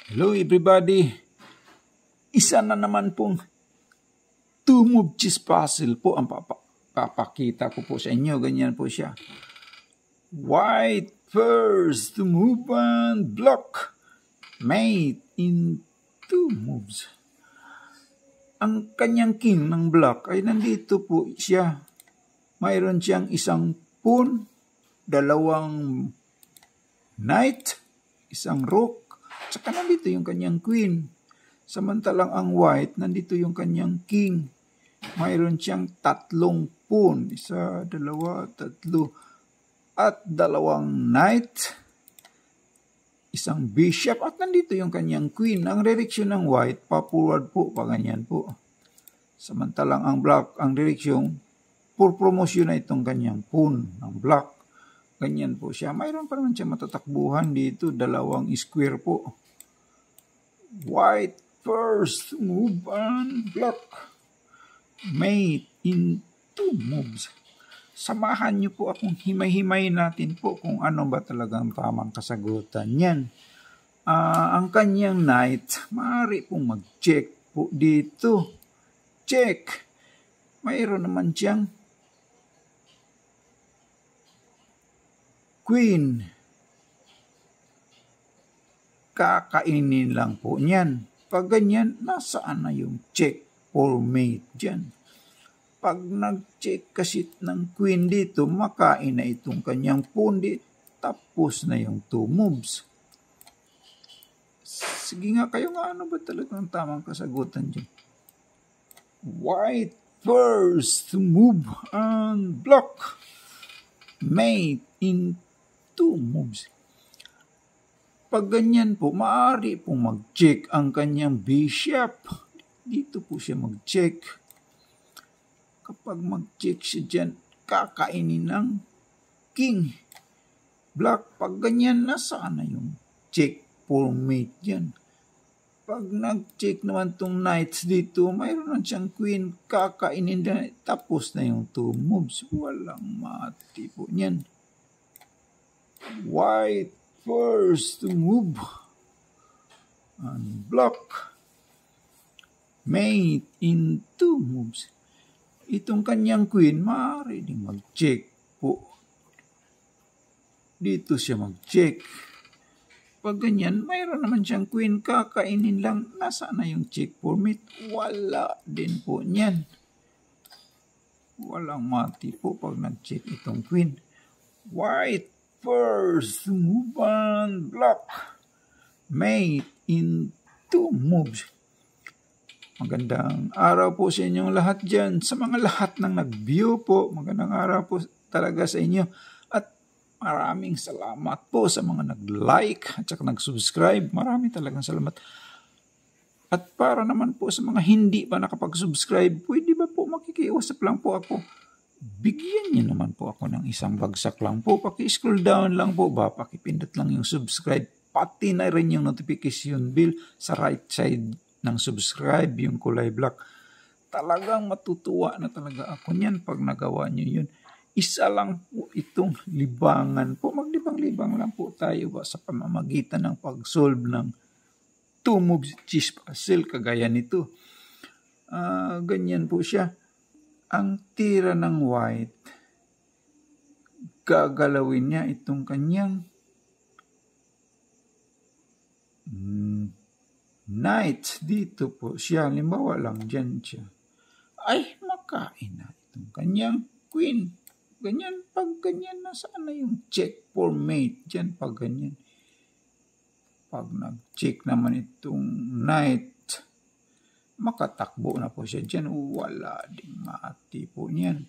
Hello everybody! Isa na naman pong two-move chess puzzle po ang papakita ko po sa inyo. Ganyan po siya. White first to move and block. Mate in two moves. Ang kanyang king ng block ay nandito po siya. Mayroon siyang isang pawn, dalawang knight, isang rook, saka nandito yung kanyang queen. Samantalang ang white, nandito yung kanyang king. Mayroon siyang tatlong pawn, isa, dalawa, tatlo, at dalawang knight, isang bishop, at nandito yung kanyang queen. Ang direksyon ng white, pa-forward po, pa ganyan po. Samantalang ang black, ang direksyon, for promotion na itong kanyang pawn ng black. Ganyan po siya. Mayroon pa naman siya matatakbuhan dito. Dalawang square po. White first move and block. Mate in two moves. Samahan niyo po akong himay-himay natin po kung ano ba talagang tamang kasagutan yan. Ang kanyang knight, maaari pong mag-check po dito. Check. Mayroon naman siyang queen. Kakainin lang po niyan. Pag ganyan, nasaan na yung check or mate dyan? Pag nag-check kasi ng queen dito, makain na itong kanyang pawn. Tapos na yung two moves. Sige nga, kayo nga, ano ba talagang tamang kasagutan dyan? White first to move and block. Mate in two moves. Pag ganyan po, maaari pong mag-check ang kanyang bishop. Dito po siya mag-check. Kapag mag-check siya dyan, kakainin ng king. Black, pag ganyan, nasaan na yung check for mate dyan? Pag nag-check naman tong knights dito, mayroon na siyang queen, kakainin na, tapos na yung two moves. Walang mati po niyan. White first to move and block. Mate in two moves. Itong kanyang queen, maaari din mag-check po. Dito siya mag-check. Pag ganyan, mayroon naman siyang queen, kakainin lang. Nasaan na yung check for mate? Wala din po niyan. Walang mati po pag nag-check itong queen. White first move and block. Mate in two moves. Magandang araw po sa inyong lahat dyan. Sa mga lahat ng nag-view po, magandang araw po talaga sa inyo. At maraming salamat po sa mga nag-like at saka nag-subscribe. Maraming talagang salamat. At para naman po sa mga hindi pa nakapag-subscribe, pwede ba po makikiusap lang po ako? Bigyan niyo naman po ako ng isang bagsak lang po. Paki-scroll down lang po ba? Pakipindot lang yung subscribe. Pati na rin yung notification bell sa right side ng subscribe, yung kulay black. Talagang matutuwa na talaga ako niyan pag nagawa niyo yun. Isa lang po itong libangan po. Maglibang-libang lang po tayo ba sa pamamagitan ng pag-solve ng two moves chess puzzle kagaya nito. Ganyan po siya. Ang tira ng white, gagalawin niya itong kanyang knight. Dito po siya. Halimbawa lang dyan siya. Ay, makain na itong kanyang queen. Ganyan, pag ganyan, nasaan na yung check for mate dyan pag ganyan. Pag nag-check naman itong knight, makatakbo na po siya dyan. Wala ding mati po niyan.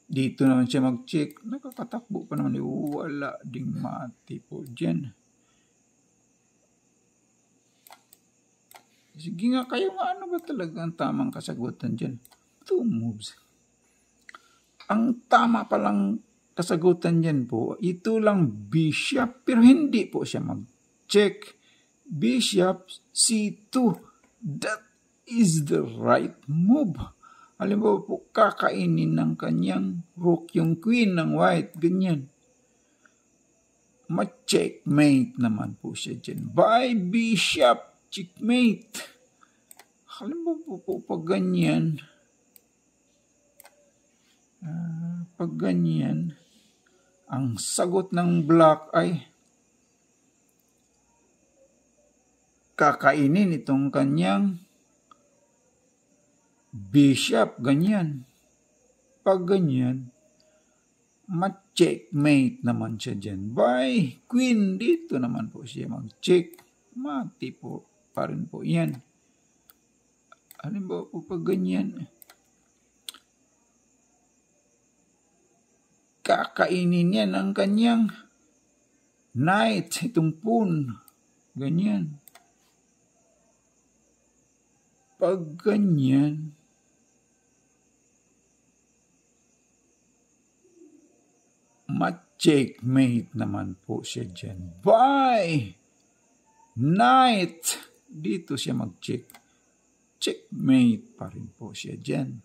Dito naman siya mag-check. Nakakatakbo pa naman. Wala ding mati po dyan. Sige nga kayo nga, ano ba talaga ang tamang kasagutan dyan? Two moves. Ang tama palang kasagutan dyan po, ito lang bishop, pero hindi po siya mag-check. Bishop C2. That is the right move. Halimbawa po, kakainin ng kanyang rook yung queen ng white. Ganyan. ma-checkmate naman po siya dyan. By bishop, checkmate. Halimbawa po pag ganyan, ang sagot ng black ay kakainin itong kanyang bishop, ganyan. Pag ganyan, ma-checkmate naman siya dyan. By queen, dito naman po siya mag-check. Mati po pa rin po yan. Halimbawa po pag ganyan, kakainin niya ng kanyang knight, itong pawn. Ganyan. Pag ganyan, ma-checkmate naman po siya dyan. By knight, dito siya mag-check. Checkmate pa rin po siya dyan.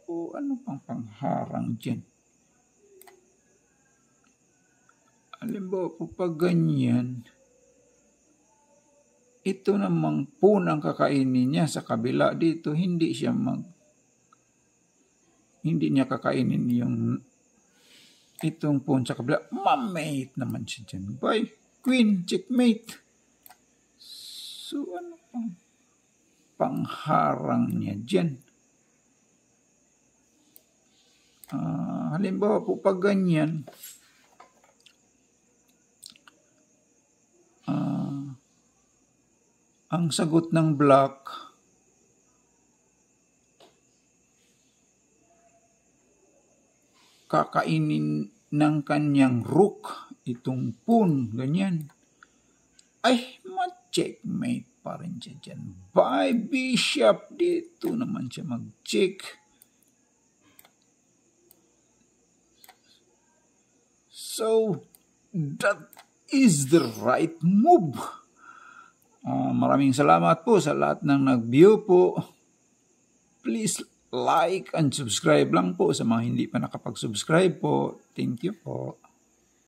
So, ano pang pangharang dyan? Halimbawa po pag ganyan, ito namang pawn ang kakainin niya sa kabila dito, hindi niya kakainin yung itong pawn sa kabila. Ma-mate naman siya dyan. By queen, checkmate. So, ano pang pangharang niya dyan? Halimbawa po pag ganyan, ang sagot ng black kakainin ng kanyang rook, itong pawn, ganyan. Ay, ma-checkmate pa rin siya dyan. By bishop, dito naman siya mag-check. So, that is the right move. Maraming salamat po sa lahat ng nag-view po. Please like and subscribe lang po sa mga hindi pa nakapag-subscribe po. Thank you po.